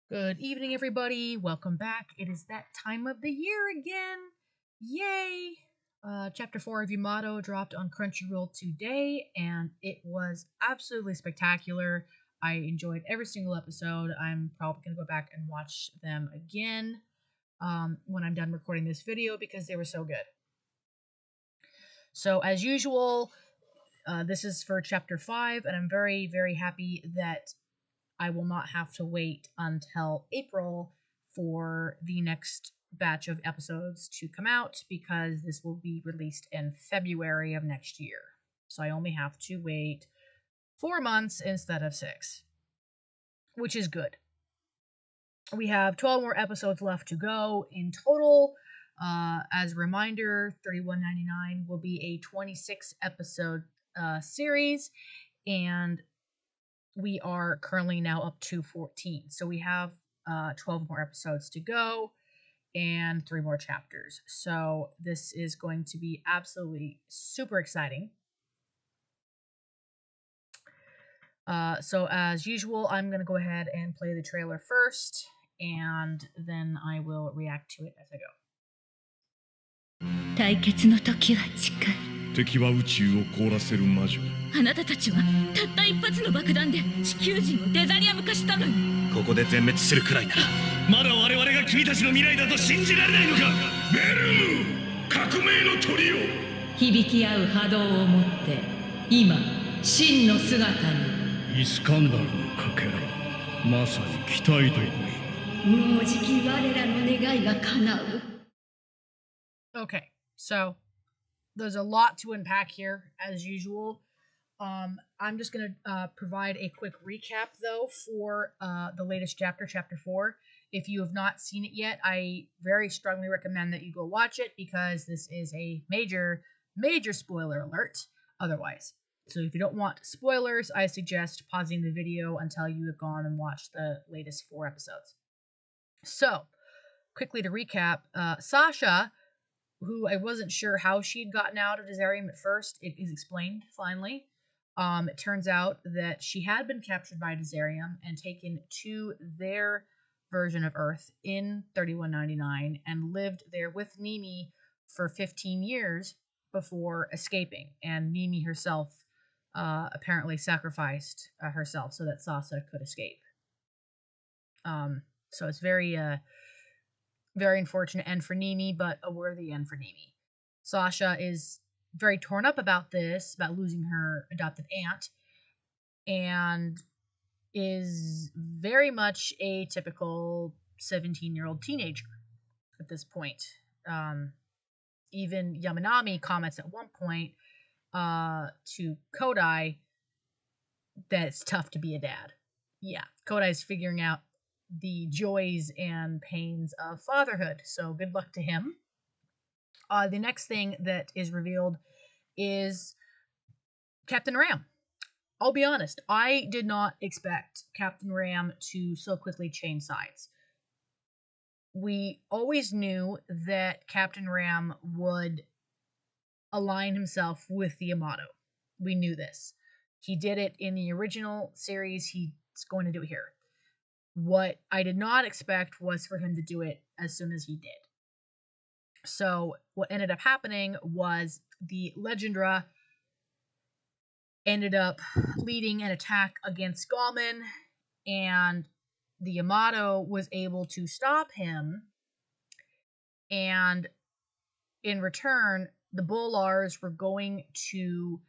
Good evening, everybody. Welcome back. It is that time of the year again. Yay! Chapter 4 of Yamato dropped on Crunchyroll today, and it was absolutely spectacular. I enjoyed every single episode. I'm probably going to go back and watch them again when I'm done recording this video because they were so good. So, as usual, this is for Chapter 5, and I'm very, very happy that I will not have to wait until April for the next batch of episodes to come out because this will be released in February of next year. So I only have to wait 4 months instead of 6, which is good. We have 12 more episodes left to go in total. As a reminder, $31.99 will be a 26 episode series, and we are currently now up to 14. So we have 12 more episodes to go and 3 more chapters. So this is going to be absolutely super exciting. So as usual, I'm going to go ahead and play the trailer first, and then I will react to it as I go. 対決の時は近い。敵は宇宙を凍らせる魔女。あなたたちはたった一発の爆弾で地球人をデザリアム化したのよ。ここで全滅するくらいならまだ我々が君たちの未来だと信じられないのか。ベルム、革命の鳥よ。響き合う波動を持って今真の姿に。イスカンダルのかけら、まさに期待通り。もうじき我らの願いが叶う。Okay, so there's a lot to unpack here, as usual. I'm just going to provide a quick recap, though, for the latest chapter, Chapter 4. If you have not seen it yet, I very strongly recommend that you go watch it, because this is a major, major spoiler alert otherwise. So if you don't want spoilers, I suggest pausing the video until you have gone and watched the latest 4 episodes. So, quickly to recap, Sasha, who I wasn't sure how she'd gotten out of Desarium at first, it is explained finally. It turns out that she had been captured by Desarium and taken to their version of Earth in 3199 and lived there with Nimi for 15 years before escaping. And Nimi herself apparently sacrificed herself so that Sasha could escape. So it's very unfortunate end for Nimi, but a worthy end for Nimi. Sasha is very torn up about this, about losing her adopted aunt, and is very much a typical 17-year-old teenager at this point. Even Yamanami comments at one point to Kodai that it's tough to be a dad. Yeah, Kodai's figuring out the joys and pains of fatherhood, so good luck to him. The next thing that is revealed is Captain Ram. I'll be honest, I did not expect Captain Ram to so quickly change sides. We always knew that Captain Ram would align himself with the Yamato. We knew this. He did it in the original series, he's going to do it here. What I did not expect was for him to do it as soon as he did. So what ended up happening was the Legendra ended up leading an attack against Galman, and the Yamato was able to stop him, and in return, the Bolars were going to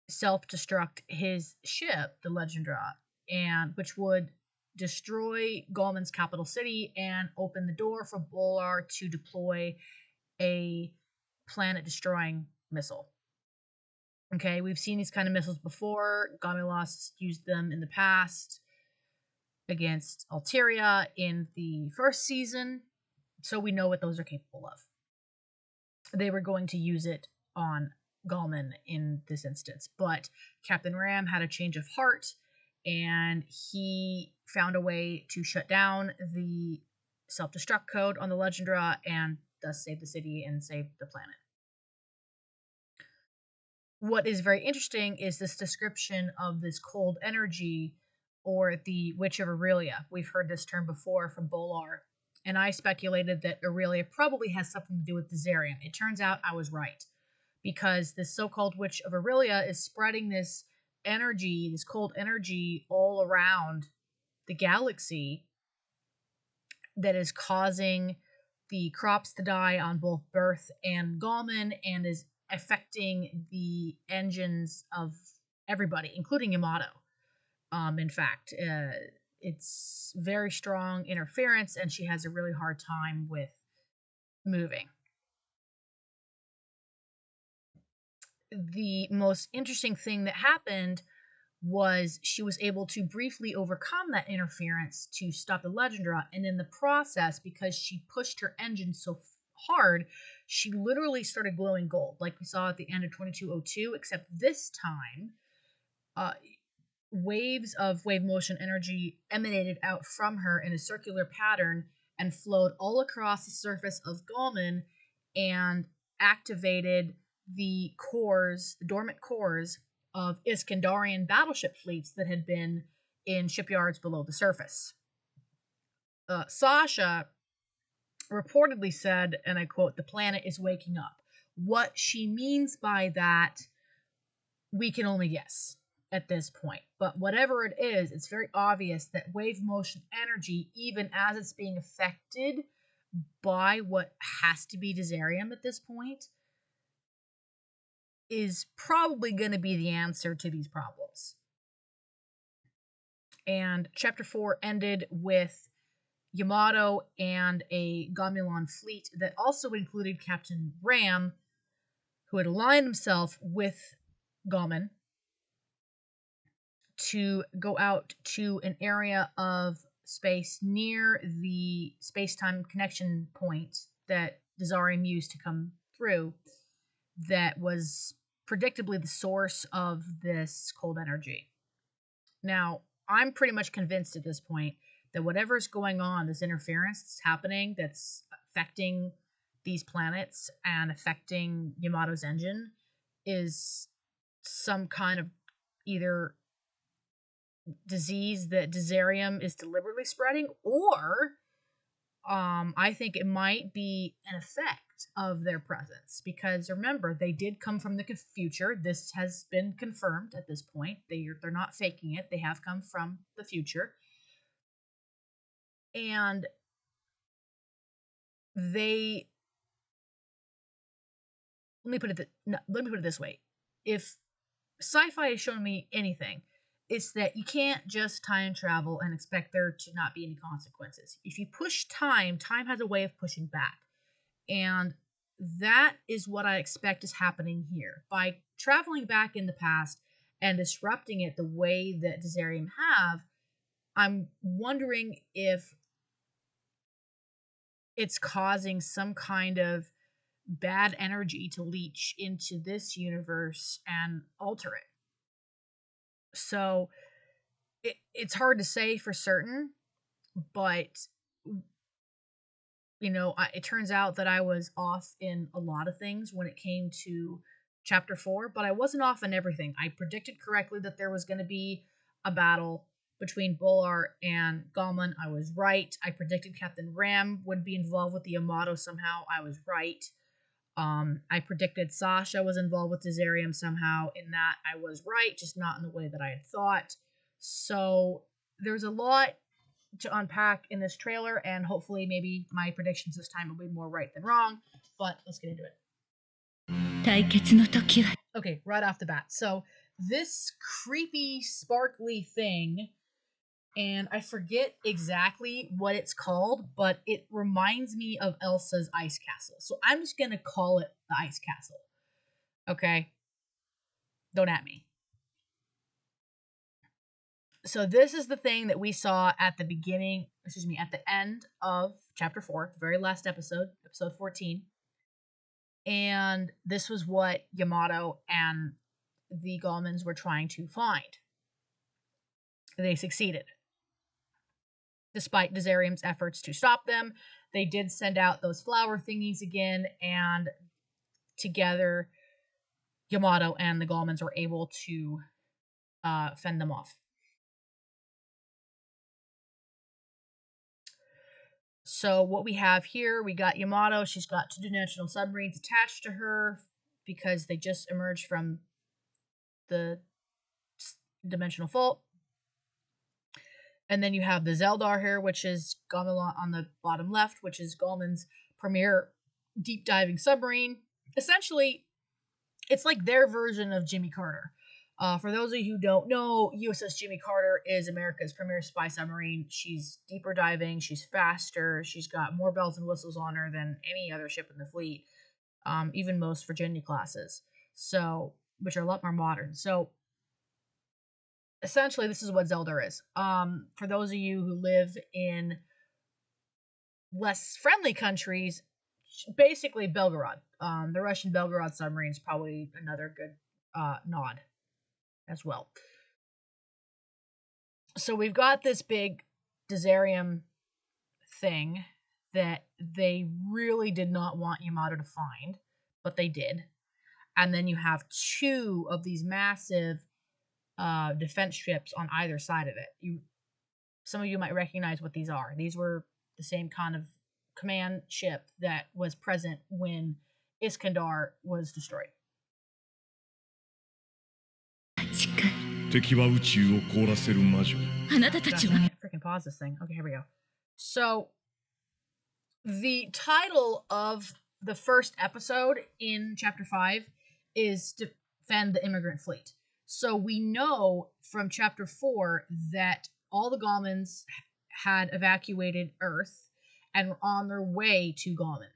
self-destruct his ship, the Legendra, and which would destroy Galman's capital city and open the door for Bolar to deploy a planet-destroying missile. Okay, we've seen these kind of missiles before. Gamilas used them in the past against Alteria in the first season, so we know what those are capable of. They were going to use it on Galman in this instance, but Captain Ram had a change of heart, and he found a way to shut down the self-destruct code on the Legendra and thus save the city and save the planet. What is very interesting is this description of this cold energy or the Witch of Aurelia. We've heard this term before from Bolar, and I speculated that Aurelia probably has something to do with Desarium. It turns out I was right, because this so-called Witch of Aurelia is spreading this energy, this cold energy, all around the galaxy that is causing the crops to die on both Birth and Gallman, and is affecting the engines of everybody, including Yamato. In fact, it's very strong interference, and she has a really hard time with moving. The most interesting thing that happened was she was able to briefly overcome that interference to stop the legend drop, and in the process, because she pushed her engine so hard, she literally started glowing gold, like we saw at the end of 2202, except this time waves of wave motion energy emanated out from her in a circular pattern and flowed all across the surface of Gallman and activated the cores, the dormant cores of Iskandarian battleship fleets that had been in shipyards below the surface. Sasha reportedly said, and I quote, "The planet is waking up." What she means by that, we can only guess at this point. But whatever it is, it's very obvious that wave motion energy, even as it's being affected by what has to be Desarium at this point, is probably going to be the answer to these problems. And chapter 4 ended with Yamato and a Gamulan fleet that also included Captain Ram, who had aligned himself with Gallman to go out to an area of space near the space-time connection point that Desarium used to come through, that was predictably the source of this cold energy. Now, I'm pretty much convinced at this point that whatever's going on, this interference that's happening, that's affecting these planets and affecting Yamato's engine, is some kind of either disease that Desarium is deliberately spreading, or I think it might be an effect of their presence, because remember, they did come from the future. This has been confirmed at this point. They're not faking it. They have come from the future, and they let me put it this way: if sci-fi has shown me anything, it's that you can't just time travel and expect there to not be any consequences. If you push time, time has a way of pushing back. And that is what I expect is happening here. By traveling back in the past and disrupting it the way that Desarium have, I'm wondering if it's causing some kind of bad energy to leach into this universe and alter it. So it's hard to say for certain, but it turns out that I was off in a lot of things when it came to chapter 4, but I wasn't off in everything. I predicted correctly that there was going to be a battle between Bolar and Gallman. I was right. I predicted Captain Ram would be involved with the Yamato somehow. I was right. I predicted Sasha was involved with Desarium somehow. In that, I was right, just not in the way that I had thought. So there's a lot to unpack in this trailer, and hopefully maybe my predictions this time will be more right than wrong, but let's get into it. Okay, right off the bat. So this creepy, sparkly thing, and I forget exactly what it's called, but it reminds me of Elsa's ice castle. So I'm just going to call it the ice castle. Okay? Don't at me. So this is the thing that we saw at the at the end of chapter 4, the very last episode 14. And this was what Yamato and the Gallmans were trying to find. They succeeded. Despite Desarium's efforts to stop them, they did send out those flower thingies again, and together Yamato and the Gallmans were able to fend them off. So what we have here, we got Yamato. She's got 2-dimensional submarines attached to her because they just emerged from the dimensional fault. And then you have the Zeldar here, which is Gamelon on the bottom left, which is Gallman's premier deep diving submarine. Essentially, it's like their version of Jimmy Carter. For those of you who don't know, USS Jimmy Carter is America's premier spy submarine. She's deeper diving, she's faster, she's got more bells and whistles on her than any other ship in the fleet, even most Virginia classes, so which are a lot more modern. So essentially, this is what Zeldar is. For those of you who live in less friendly countries, basically Belgorod. The Russian Belgorod submarine is probably another good nod as well. So we've got this big Desarium thing that they really did not want Yamato to find, but they did. And then you have 2 of these massive defense ships on either side of it. Some of you might recognize what these are. These were the same kind of command ship that was present when Iskandar was destroyed. 敵は宇宙を凍らせる魔女。あなたたちは Freaking pause this thing. Okay, here we go. So, the title of the first episode in Chapter 5 is Defend the Immigrant Fleet. So, we know from Chapter 4 that all the Gallmans had evacuated Earth and were on their way to Gallman,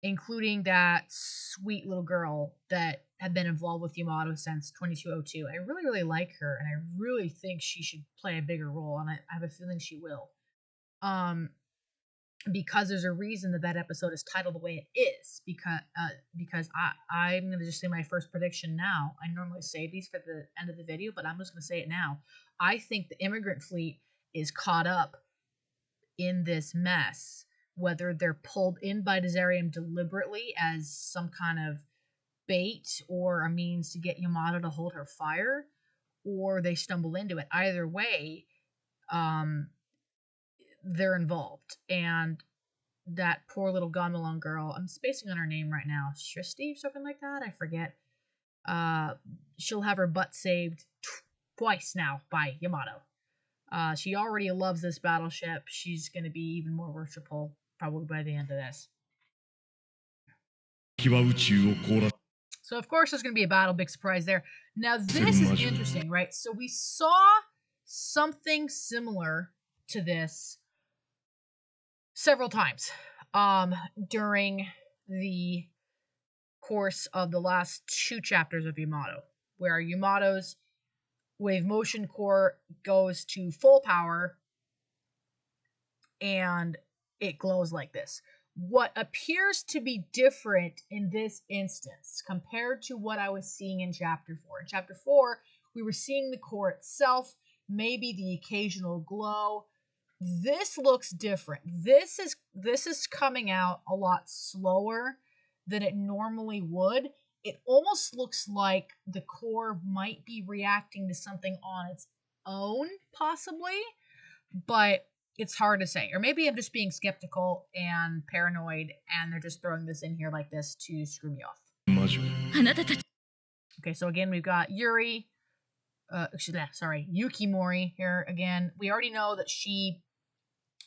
including that sweet little girl that had been involved with Yamato since 2202. I really, really like her, and I really think she should play a bigger role, and I have a feeling she will. Because there's a reason that episode is titled the way it is, because I'm going to just say my first prediction now. I normally say these for the end of the video, but I'm just going to say it now. I think the immigrant fleet is caught up in this mess, whether they're pulled in by Desarium deliberately as some kind of bait or a means to get Yamato to hold her fire, or they stumble into it. Either way, they're involved. And that poor little Gamelon girl, I'm spacing on her name right now, Shristi, something like that, I forget. She'll have her butt saved twice now by Yamato. She already loves this battleship. She's going to be even more worshipful probably by the end of this. So, of course, there's going to be a battle. Big surprise there. Now, this is interesting, right? So, we saw something similar to this several times during the course of the last 2 chapters of Yamato, where Yamato's wave motion core goes to full power and it glows like this. What appears to be different in this instance compared to what I was seeing in Chapter 4. In Chapter 4, we were seeing the core itself, maybe the occasional glow. This looks different. This is coming out a lot slower than it normally would. It almost looks like the core might be reacting to something on its own, possibly, but it's hard to say. Or maybe I'm just being skeptical and paranoid, and they're just throwing this in here like this to screw me off. Okay, so again, we've got Yukimori here again. We already know that she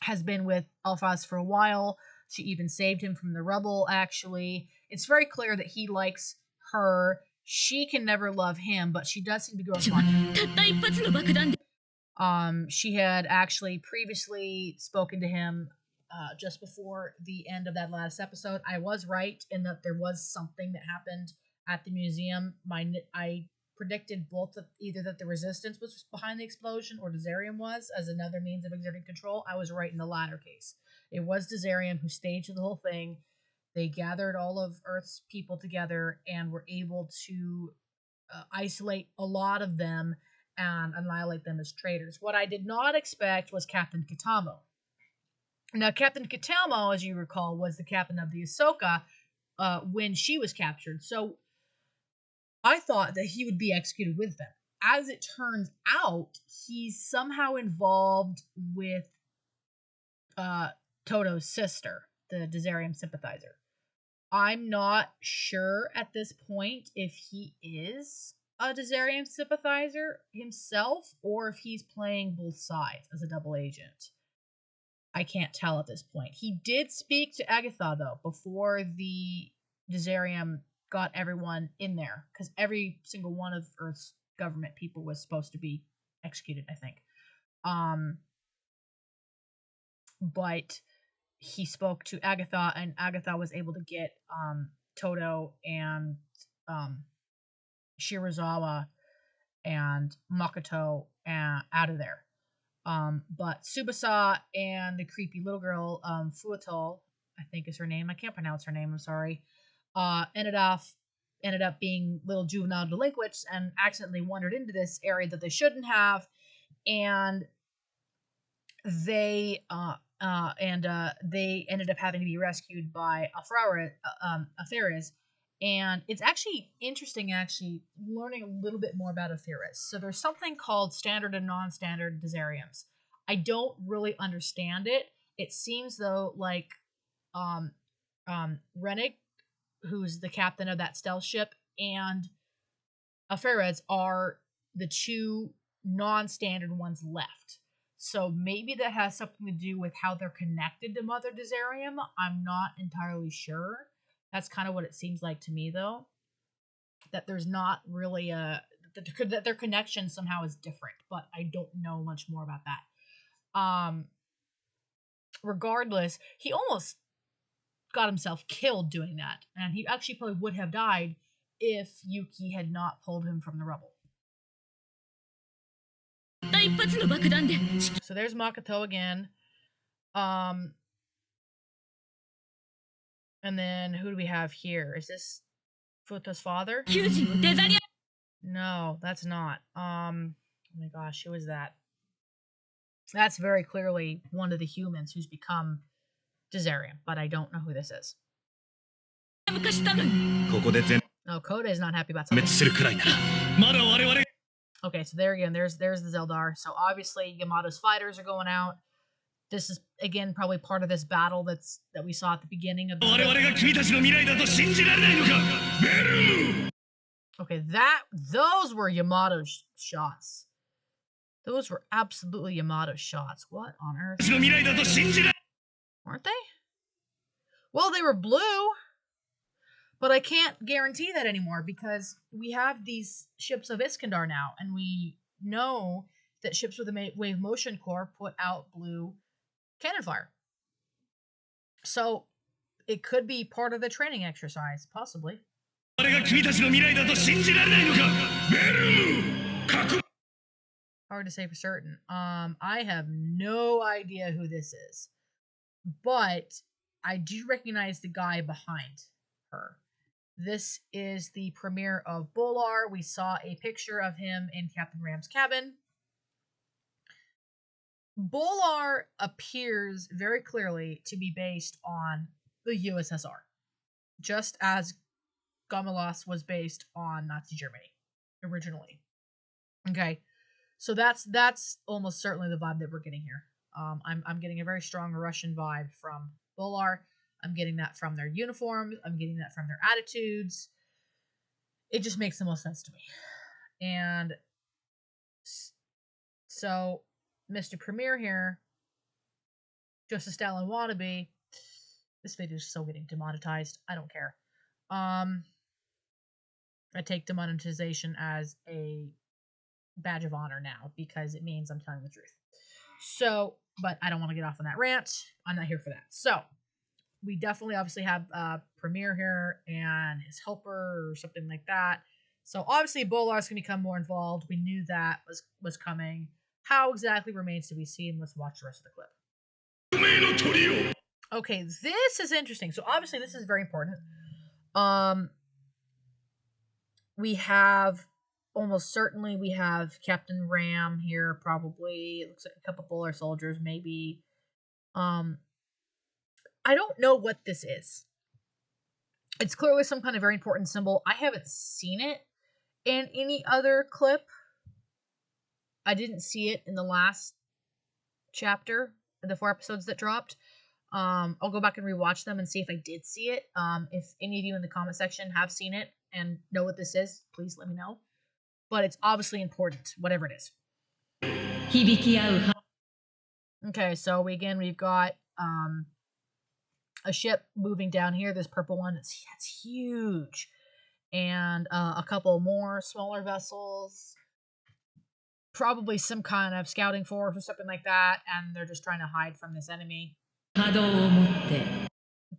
has been with Alphaz for a while. She even saved him from the rubble, actually. It's very clear that he likes her. She can never love him, but she does seem to grow fond. She had actually previously spoken to him just before the end of that last episode. I was right in that there was something that happened at the museum. I predicted both either that the Resistance was behind the explosion or Desarium was, as another means of exerting control. I was right in the latter case. It was Desarium who staged the whole thing. They gathered all of Earth's people together and were able to isolate a lot of them and annihilate them as traitors. What I did not expect was Captain Kitamo. Now, Captain Kitamo, as you recall, was the captain of the Ahsoka when she was captured. So I thought that he would be executed with them. As it turns out, he's somehow involved with Toto's sister, the Desarium sympathizer. I'm not sure at this point if he is a Desarium sympathizer himself or if he's playing both sides as a double agent. I can't tell at this point. He did speak to Agatha, though, before the Desarium got everyone in there, because every single one of Earth's government people was supposed to be executed, I think. But he spoke to Agatha, and Agatha was able to get Toto and Shirazawa and Makoto out of there. But Tsubasa and the creepy little girl, Fuatol, I think is her name. I can't pronounce her name. I'm sorry. Ended up being little juvenile delinquents and accidentally wandered into this area that they shouldn't have, and they ended up having to be rescued by Aferes. And it's actually interesting, learning a little bit more about Aferes. So there's something called standard and non-standard Desariums. I don't really understand it. It seems though like Rennig, who's the captain of that stealth ship, and Aferes are the two non-standard ones left. So maybe that has something to do with how they're connected to Mother Desarium. I'm not entirely sure. That's kind of what it seems like to me, though. That there's not really that their connection somehow is different, but I don't know much more about that. Regardless, he almost got himself killed doing that, and he actually probably would have died if Yuki had not pulled him from the rubble. So there's Makoto again. And then who do we have here? Is this Futo's father? No, that's not. Oh my gosh, who is that? That's very clearly one of the humans who's become Desarium, but I don't know who this is. Oh, Koda is not happy about something. Okay, so there again, there's the Zeldar. So obviously Yamato's fighters are going out. This is again probably part of this battle that we saw at the beginning of the Okay, those were Yamato shots. Those were absolutely Yamato shots. What on earth? Weren't they? Well, they were blue. But I can't guarantee that anymore because we have these ships of Iskandar now, and we know that ships with a wave motion core put out blue cannon fire. So it could be part of the training exercise, possibly. Hard to say for certain. I have no idea who this is, but I do recognize the guy behind her. This is the premiere of Bolar. We saw a picture of him in Captain Ram's cabin. Bolar appears very clearly to be based on the USSR, just as Gomelas was based on Nazi Germany originally. Okay, so that's almost certainly the vibe that we're getting here. I'm getting a very strong Russian vibe from Bolar. I'm getting that from their uniforms. I'm getting that from their attitudes. It just makes the most sense to me. And so, Mr. Premier here, just a Stalin wannabe. This video is so getting demonetized. I don't care. I take demonetization as a badge of honor now because it means I'm telling the truth. So, but I don't want to get off on that rant. I'm not here for that. So, we definitely obviously have Premier here and his helper or something like that. So obviously Bolar's going to become more involved. We knew that was coming. How exactly remains to be seen. Let's watch the rest of the clip. Okay, this is interesting. So obviously this is very important. We have almost certainly we have Captain Ram here probably. It looks like a couple Bolar soldiers maybe. I don't know what this is. It's clearly some kind of very important symbol. I haven't seen it in any other clip. I didn't see it in the last chapter. the 4 episodes that dropped. I'll go back and rewatch them and see if I did see it. If any of you in the comment section have seen it and know what this is, please let me know. But it's obviously important, whatever it is. Okay, so we've got a ship moving down here. This purple one, it's huge, and a couple more smaller vessels. Probably some kind of scouting force or something like that, and they're just trying to hide from this enemy. But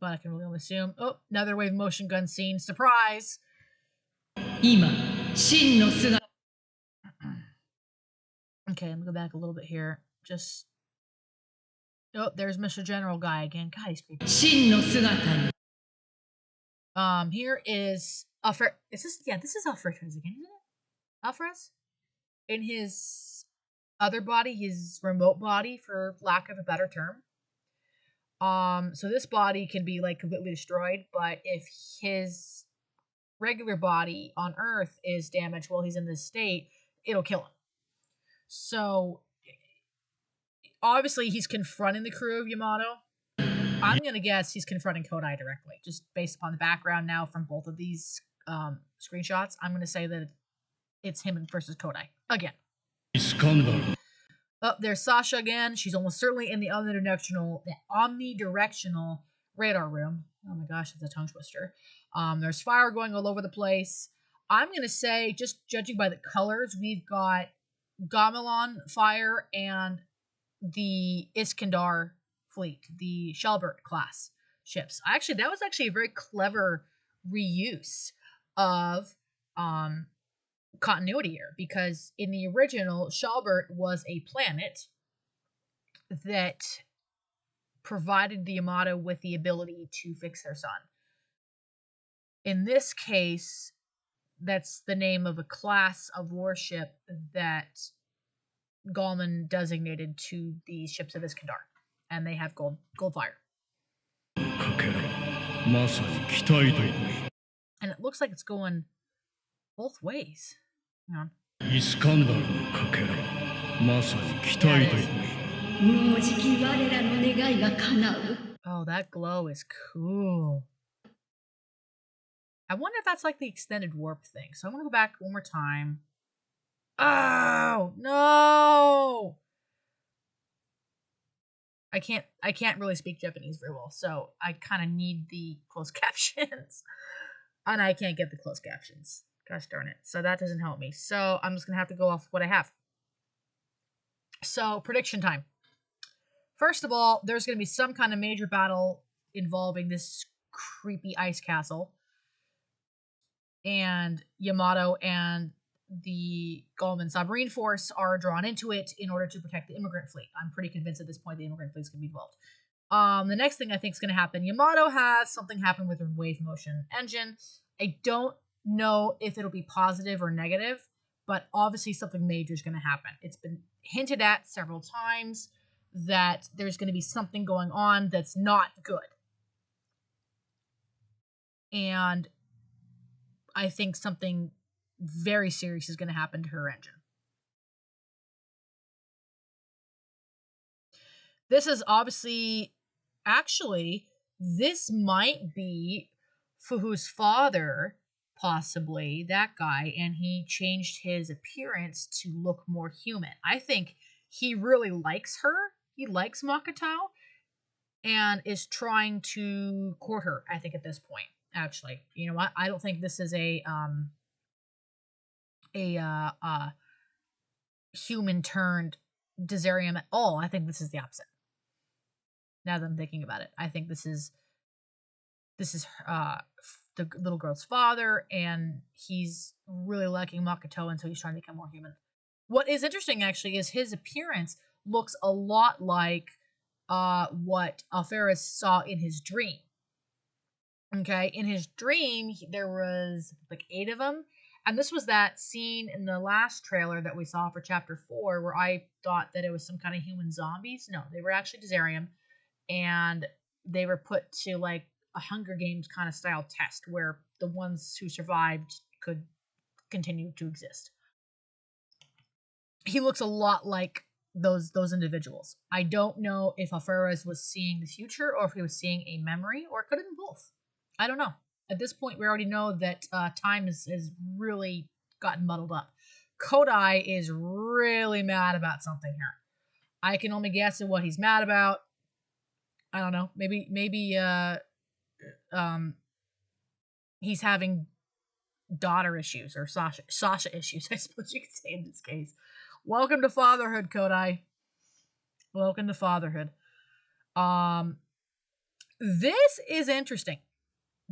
I can really only assume. Oh, another wave motion gun scene. Surprise! Okay, let me go back a little bit here. Just... Oh, there's Mr. General Guy again. God, he's creepy. Here is Alfred. This is Alfred's again, isn't it? Alfred's? In his other body, his remote body, for lack of a better term. So this body can be like completely destroyed, but if his regular body on Earth is damaged while he's in this state, it'll kill him. So obviously he's confronting the crew of Yamato. I'm gonna guess he's confronting Kodai directly, just based upon the background now from both of these screenshots. I'm gonna say that it's him versus Kodai again. Oh, there's Sasha again. She's almost certainly in the omnidirectional radar room. Oh my gosh, that's a tongue twister. There's fire going all over the place. I'm gonna say, just judging by the colors, we've got Gamelan fire and the Iskandar fleet, the Shelbert class ships. That was actually a very clever reuse of continuity here, because in the original, Shelbert was a planet that provided the Yamato with the ability to fix their sun. In this case, that's the name of a class of warship that Gallman designated to the ships of Iskandar, and they have gold fire. And it looks like it's going both ways. Hang on. Oh, that glow is cool. I wonder if that's like the extended warp thing. So I'm gonna go back one more time. Oh no! I can't really speak Japanese very well, so I kind of need the closed captions, and I can't get the closed captions. Gosh darn it! So that doesn't help me. So I'm just gonna have to go off what I have. So prediction time. First of all, there's gonna be some kind of major battle involving this creepy ice castle, and Yamato and the Gallman submarine force are drawn into it in order to protect the immigrant fleet. I'm pretty convinced at this point the immigrant fleet is going to be involved. The next thing I think is going to happen, Yamato has something happen with her wave motion engine. I don't know if it'll be positive or negative, but obviously something major is going to happen. It's been hinted at several times that there's going to be something going on that's not good. And I think something very serious is going to happen to her engine. This is obviously, actually, this might be Fuhu's father, possibly, that guy, and he changed his appearance to look more human. I think he really likes her. He likes Makoto, and is trying to court her, I think, at this point, actually. You know what? I don't think this is a human turned Desarium at all. I think this is the opposite. Now that I'm thinking about it, I think this is the little girl's father, and he's really liking Makoto, and so he's trying to become more human. What is interesting, actually, is his appearance looks a lot like what Alferez saw in his dream. Okay, in his dream, there was like 8 of them. And this was that scene in the last trailer that we saw for Chapter 4 where I thought that it was some kind of human zombies. No, they were actually Desarium. And they were put to like a Hunger Games kind of style test where the ones who survived could continue to exist. He looks a lot like those individuals. I don't know if Alferez was seeing the future or if he was seeing a memory, or it could have been both. I don't know. At this point, we already know that time has really gotten muddled up. Kodai is really mad about something here. I can only guess at what he's mad about. I don't know. Maybe he's having daughter issues or Sasha issues, I suppose you could say in this case. Welcome to fatherhood, Kodai. Welcome to fatherhood. This is interesting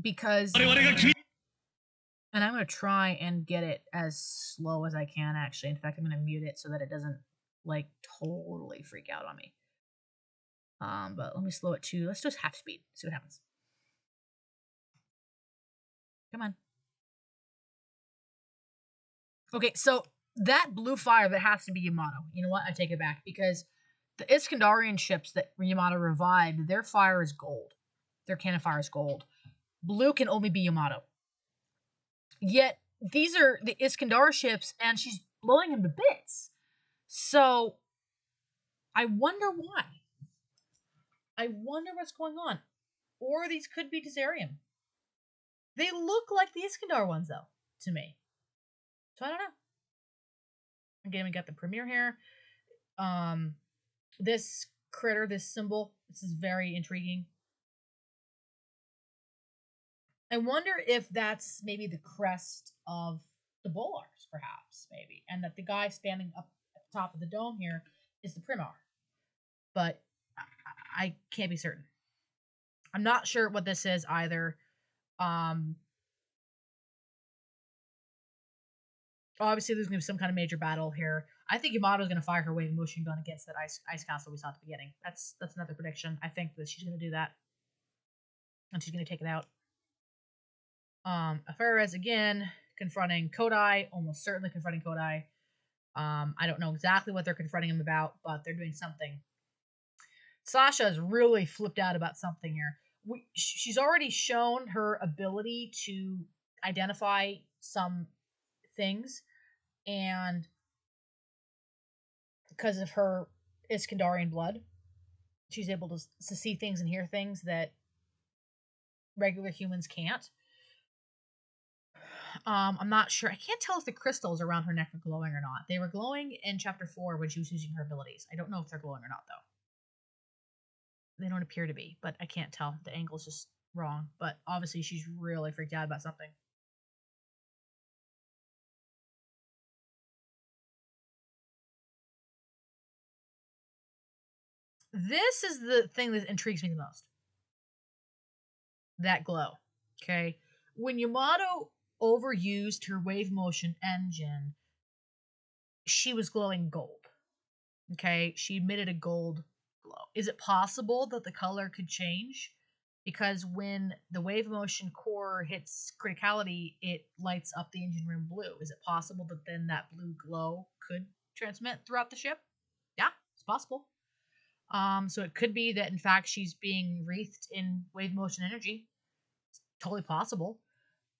because, and I'm going to try and get it as slow as I can, actually. In fact, I'm going to mute it so that it doesn't, like, totally freak out on me. But let me slow it to, let's just half speed, see what happens. Come on. Okay, so that blue fire, that has to be Yamato. You know what? I take it back, because the Iskandarian ships that Yamato revived, their fire is gold. Their cannon fire is gold. Blue can only be Yamato. Yet, these are the Iskandar ships, and she's blowing him to bits. So, I wonder why. I wonder what's going on. Or these could be Desarium. They look like the Iskandar ones, though, to me. So, I don't know. Again, we got the premiere here. This critter, this symbol, this is very intriguing. I wonder if that's maybe the crest of the Bolars, perhaps, maybe. And that the guy standing up at the top of the dome here is the Primar. But I can't be certain. I'm not sure what this is either. Obviously, there's going to be some kind of major battle here. I think Yamato's going to fire her wave motion gun against that ice castle we saw at the beginning. That's another prediction. I think that she's going to do that. And she's going to take it out. Alferez again confronting Kodai, almost certainly confronting Kodai. I don't know exactly what they're confronting him about, but they're doing something. Sasha's really flipped out about something here. She's already shown her ability to identify some things, and because of her Iskandarian blood, she's able to see things and hear things that regular humans can't. I'm not sure. I can't tell if the crystals around her neck are glowing or not. They were glowing in chapter 4 when she was using her abilities. I don't know if they're glowing or not, though. They don't appear to be, but I can't tell. The angle's just wrong. But obviously, she's really freaked out about something. This is the thing that intrigues me the most. That glow. Okay? When Yamato overused her wave motion engine, she was glowing gold. Okay? She emitted a gold glow. Is it possible that the color could change? Because when the wave motion core hits criticality, it lights up the engine room blue. Is it possible that then that blue glow could transmit throughout the ship? Yeah, it's possible. So it could be that in fact she's being wreathed in wave motion energy. It's totally possible.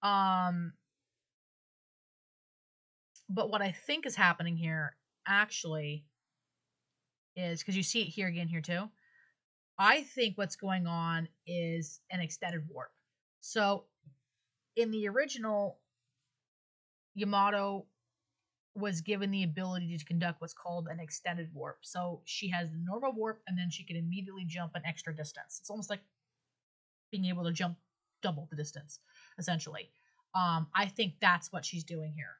But what I think is happening here actually is, because you see it here again here too, I think what's going on is an extended warp. So in the original, Yamato was given the ability to conduct what's called an extended warp. So she has the normal warp, and then she can immediately jump an extra distance. It's almost like being able to jump double the distance, essentially. I think that's what she's doing here.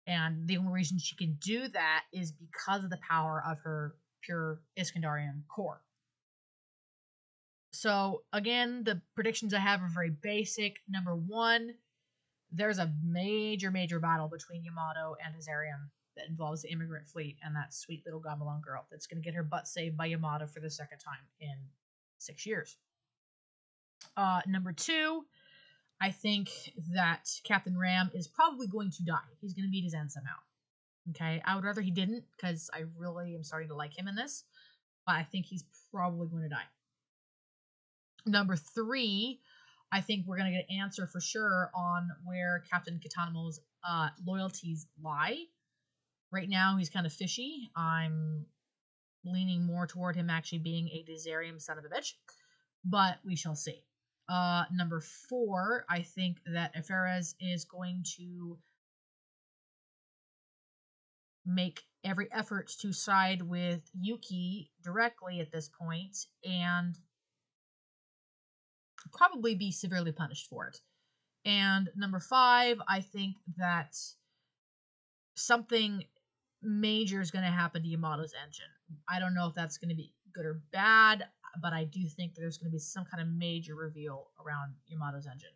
And the only reason she can do that is because of the power of her pure Iskandarian core. So, again, the predictions I have are very basic. Number 1, there's a major battle between Yamato and Desarium that involves the immigrant fleet and that sweet little Gamelon girl that's going to get her butt saved by Yamato for the second time in 6 years. Number 2, I think that Captain Ram is probably going to die. He's going to meet his end somehow. Okay, I would rather he didn't, because I really am starting to like him in this. But I think he's probably going to die. Number 3, I think we're going to get an answer for sure on where Captain Kitanomo's loyalties lie. Right now, he's kind of fishy. I'm leaning more toward him actually being a Desarium son of a bitch, but we shall see. Number 4, I think that Aferez is going to make every effort to side with Yuki directly at this point and probably be severely punished for it. And number 5, I think that something major is going to happen to Yamato's engine. I don't know if that's going to be good or bad, but I do think there's going to be some kind of major reveal around Yamato's engine.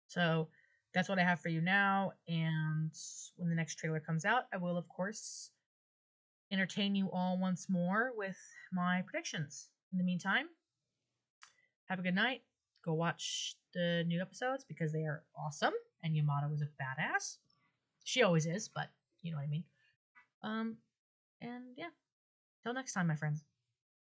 So that's what I have for you now, and when the next trailer comes out, I will, of course, entertain you all once more with my predictions. In the meantime, have a good night. Go watch the new episodes because they are awesome, and Yamato is a badass. She always is, but you know what I mean. And yeah, till next time, my friends.